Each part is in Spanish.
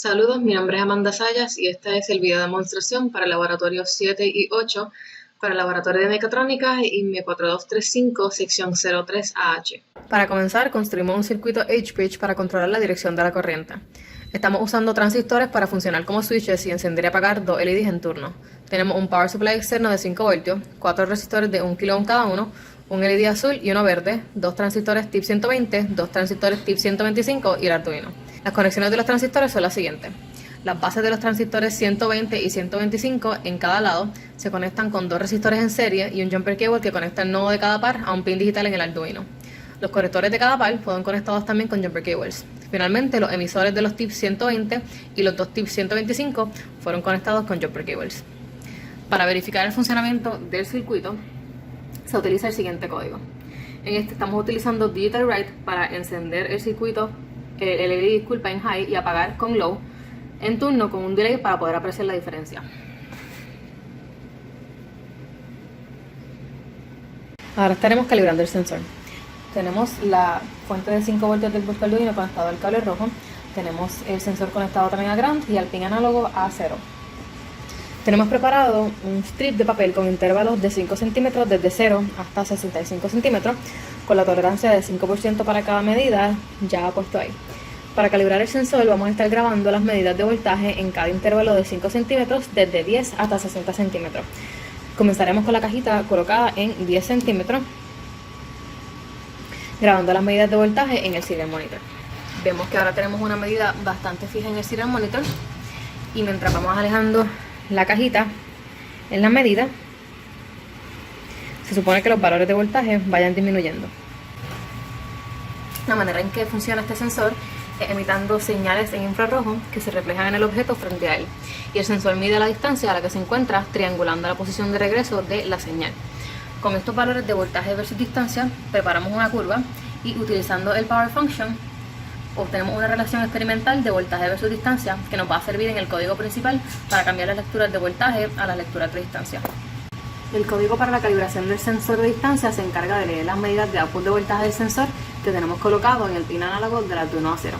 Saludos, mi nombre es Amanda Sayas y este es el video de demostración para el laboratorio 7 y 8 para el laboratorio de mecatrónica y INME 4235 sección 03AH. Para comenzar, construimos un circuito H-bridge para controlar la dirección de la corriente. Estamos usando transistores para funcionar como switches y encender y apagar dos LEDs en turno. Tenemos un power supply externo de 5 voltios, 4 resistores de 1 kΩ cada uno, un LED azul y uno verde, 2 transistores tip 120, 2 transistores tip 125 y el Arduino. Las conexiones de los transistores son las siguientes. Las bases de los transistores 120 y 125 en cada lado se conectan con 2 resistores en serie y un jumper cable que conecta el nodo de cada par a un pin digital en el Arduino. Los conectores de cada par fueron conectados también con jumper cables. Finalmente, los emisores de los tip 120 y los 2 tip 125 fueron conectados con jumper cables. Para verificar el funcionamiento del circuito, se utiliza el siguiente código. En este estamos utilizando Digital Write para encender el circuito, el LED en high y apagar con low en turno con un delay para poder apreciar la diferencia. Ahora estaremos calibrando el sensor. Tenemos la fuente de 5 voltios del pulso Arduino conectado al cable rojo. Tenemos el sensor conectado también a ground y al pin análogo a 0. Tenemos preparado un strip de papel con intervalos de 5 centímetros desde 0 hasta 65 centímetros con la tolerancia de 5% para cada medida ya puesto ahí. Para calibrar el sensor vamos a estar grabando las medidas de voltaje en cada intervalo de 5 centímetros desde 10 hasta 60 centímetros. Comenzaremos con la cajita colocada en 10 centímetros, grabando las medidas de voltaje en el serial monitor. Vemos que ahora tenemos una medida bastante fija en el serial monitor y mientras vamos alejando la cajita en la medida, se supone que los valores de voltaje vayan disminuyendo. La manera en que funciona este sensor es emitiendo señales en infrarrojo que se reflejan en el objeto frente a él, y el sensor mide la distancia a la que se encuentra triangulando la posición de regreso de la señal. Con estos valores de voltaje versus distancia preparamos una curva y utilizando el Power Function obtenemos una relación experimental de voltaje versus distancia que nos va a servir en el código principal para cambiar las lecturas de voltaje a las lecturas de distancia. El código para la calibración del sensor de distancia se encarga de leer las medidas de output de voltaje del sensor que tenemos colocado en el pin análogo del Arduino A0.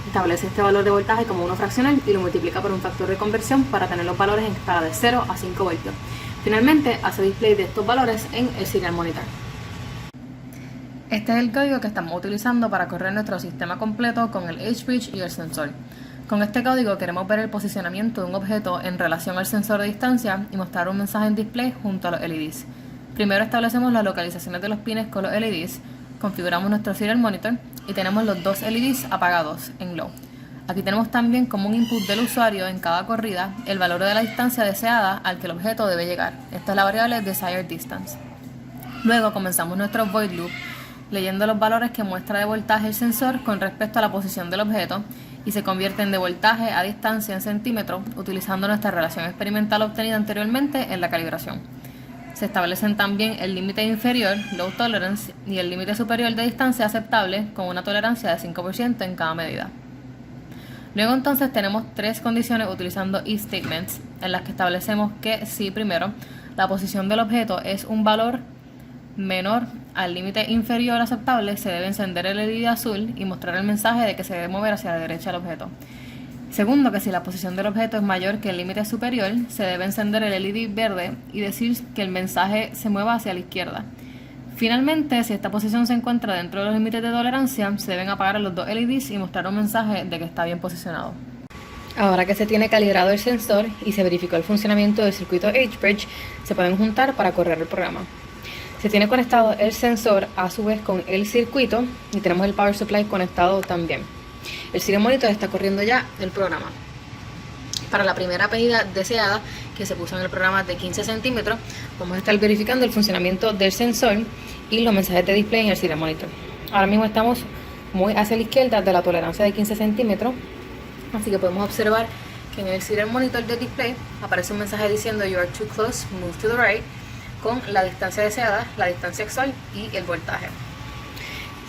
Establece este valor de voltaje como uno fraccional y lo multiplica por un factor de conversión para tener los valores en escala de 0 a 5 voltios. Finalmente, hace display de estos valores en el serial monitor. Este es el código que estamos utilizando para correr nuestro sistema completo con el H-bridge y el sensor. Con este código queremos ver el posicionamiento de un objeto en relación al sensor de distancia y mostrar un mensaje en display junto a los LEDs. Primero establecemos las localizaciones de los pines con los LEDs, configuramos nuestro serial monitor y tenemos los dos LEDs apagados en low. Aquí tenemos también como un input del usuario en cada corrida el valor de la distancia deseada al que el objeto debe llegar. Esta es la variable desired distance. Luego comenzamos nuestro void loop leyendo los valores que muestra de voltaje el sensor con respecto a la posición del objeto y se convierten de voltaje a distancia en centímetros utilizando nuestra relación experimental obtenida anteriormente en la calibración. Se establecen también el límite inferior, low tolerance, y el límite superior de distancia aceptable con una tolerancia de 5% en cada medida. Luego entonces tenemos 3 condiciones utilizando if statements en las que establecemos que si primero la posición del objeto es un valor menor al límite inferior aceptable, se debe encender el LED azul y mostrar el mensaje de que se debe mover hacia la derecha el objeto. Segundo, que si la posición del objeto es mayor que el límite superior, se debe encender el LED verde y decir que el mensaje se mueva hacia la izquierda. Finalmente, si esta posición se encuentra dentro de los límites de tolerancia, se deben apagar los dos LEDs y mostrar un mensaje de que está bien posicionado. Ahora que se tiene calibrado el sensor y se verificó el funcionamiento del circuito H-bridge, se pueden juntar para correr el programa. Se tiene conectado el sensor a su vez con el circuito y tenemos el power supply conectado también. El serial monitor está corriendo ya el programa. Para la primera medida deseada que se puso en el programa de 15 centímetros, vamos a estar verificando el funcionamiento del sensor y los mensajes de display en el serial monitor. Ahora mismo estamos muy hacia la izquierda de la tolerancia de 15 centímetros, así que podemos observar que en el serial monitor de display aparece un mensaje diciendo "You are too close, move to the right", con la distancia deseada, la distancia actual y el voltaje.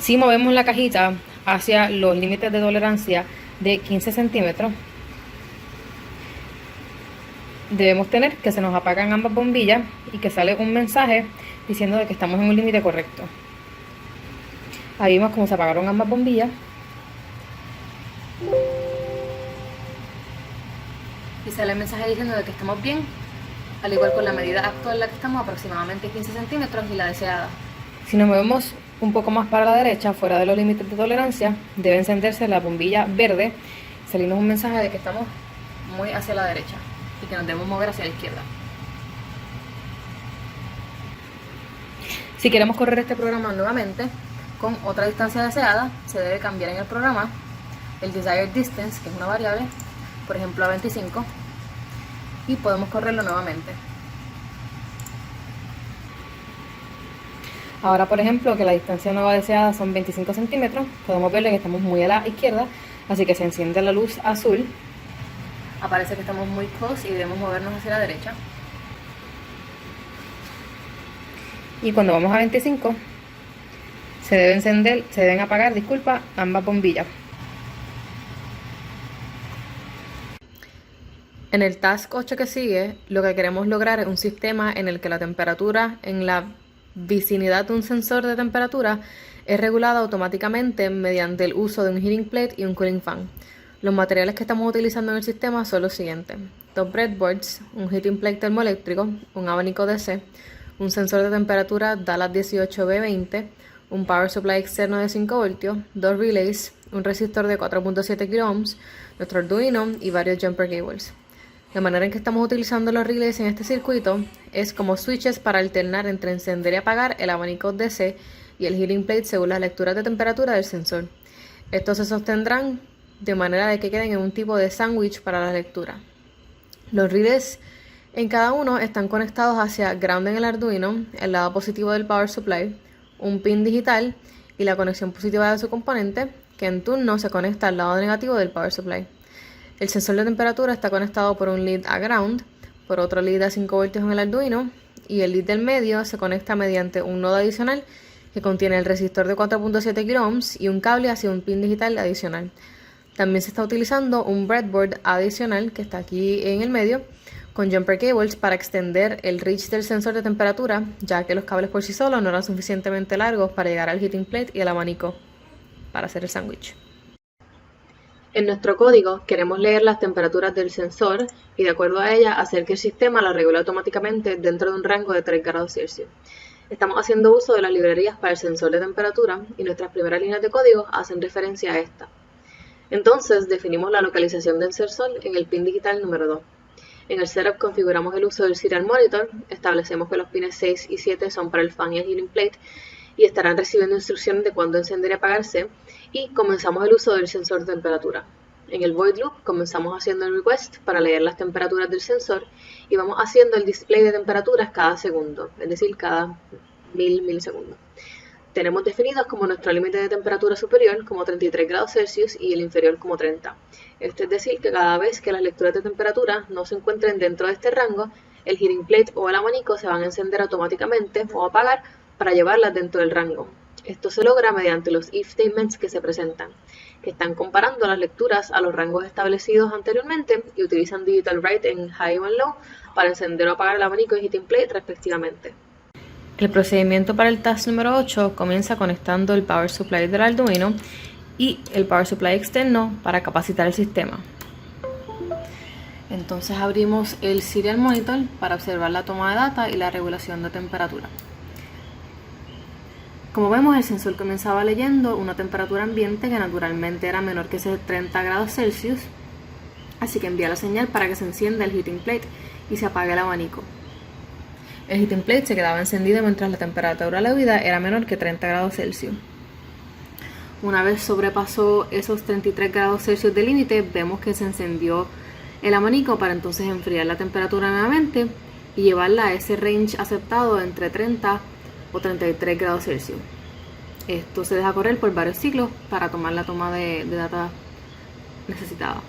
Si movemos la cajita hacia los límites de tolerancia de 15 centímetros, debemos tener que se nos apagan ambas bombillas y que sale un mensaje diciendo de que estamos en un límite correcto. Ahí vemos cómo se apagaron ambas bombillas y sale el mensaje diciendo de que estamos bien, al igual con la medida actual en la que estamos, aproximadamente 15 centímetros, y la deseada. Si nos movemos un poco más para la derecha, fuera de los límites de tolerancia, debe encenderse la bombilla verde, salirnos un mensaje de que estamos muy hacia la derecha y que nos debemos mover hacia la izquierda. Si queremos correr este programa nuevamente con otra distancia deseada, se debe cambiar en el programa el desired distance, que es una variable, por ejemplo a 25, y podemos correrlo nuevamente. Ahora, por ejemplo, que la distancia nueva deseada son 25 centímetros, podemos ver que estamos muy a la izquierda, así que se enciende la luz azul, aparece que estamos muy close y debemos movernos hacia la derecha. Y cuando vamos a 25, se deben apagar, ambas bombillas. En el task 8 que sigue, lo que queremos lograr es un sistema en el que la temperatura en la vicinidad de un sensor de temperatura es regulada automáticamente mediante el uso de un heating plate y un cooling fan. Los materiales que estamos utilizando en el sistema son los siguientes: dos breadboards, un heating plate termoeléctrico, un abanico DC, un sensor de temperatura Dallas 18B20, un power supply externo de 5 voltios, dos relays, un resistor de 4.7 kΩ, nuestro Arduino y varios jumper cables. La manera en que estamos utilizando los relays en este circuito es como switches para alternar entre encender y apagar el abanico DC y el heating plate según las lecturas de temperatura del sensor. Estos se sostendrán de manera de que queden en un tipo de sándwich para la lectura. Los relays en cada uno están conectados hacia ground en el Arduino, el lado positivo del power supply, un pin digital y la conexión positiva de su componente, que en turno se conecta al lado negativo del power supply. El sensor de temperatura está conectado por un lead a ground, por otro lead a 5 voltios en el Arduino, y el lead del medio se conecta mediante un nodo adicional que contiene el resistor de 4.7 kΩ y un cable hacia un pin digital adicional. También se está utilizando un breadboard adicional que está aquí en el medio, con jumper cables para extender el reach del sensor de temperatura, ya que los cables por sí solos no eran suficientemente largos para llegar al heating plate y al abanico para hacer el sándwich. En nuestro código queremos leer las temperaturas del sensor y, de acuerdo a ellas, hacer que el sistema las regule automáticamente dentro de un rango de 3 grados Celsius. Estamos haciendo uso de las librerías para el sensor de temperatura y nuestras primeras líneas de código hacen referencia a esta. Entonces, definimos la localización del sensor en el pin digital número 2. En el setup configuramos el uso del serial monitor, establecemos que los pines 6 y 7 son para el fan y el heating plate y estarán recibiendo instrucciones de cuándo encender y apagarse, y comenzamos el uso del sensor de temperatura. En el void loop comenzamos haciendo el request para leer las temperaturas del sensor y vamos haciendo el display de temperaturas cada segundo, es decir, cada 1000 milisegundos. Tenemos definidos como nuestro límite de temperatura superior como 33 grados Celsius y el inferior como 30. Esto es decir, que cada vez que las lecturas de temperatura no se encuentren dentro de este rango, el heating plate o el abanico se van a encender automáticamente o apagar para llevarlas dentro del rango. Esto se logra mediante los if statements que se presentan, que están comparando las lecturas a los rangos establecidos anteriormente y utilizan digital write en high o en low para encender o apagar el abanico y heating plate respectivamente. El procedimiento para el task número 8 comienza conectando el power supply del Arduino y el power supply externo para capacitar el sistema. Entonces abrimos el serial monitor para observar la toma de data y la regulación de temperatura. Como vemos, el sensor comenzaba leyendo una temperatura ambiente que naturalmente era menor que 30 grados Celsius, así que envía la señal para que se encienda el heating plate y se apague el abanico. El heating plate se quedaba encendido mientras la temperatura leída era menor que 30 grados Celsius. Una vez sobrepasó esos 33 grados Celsius de límite, vemos que se encendió el abanico para entonces enfriar la temperatura nuevamente y llevarla a ese range aceptado entre 30 o 33 grados Celsius. Esto se deja correr por varios ciclos para tomar la toma de data necesitada.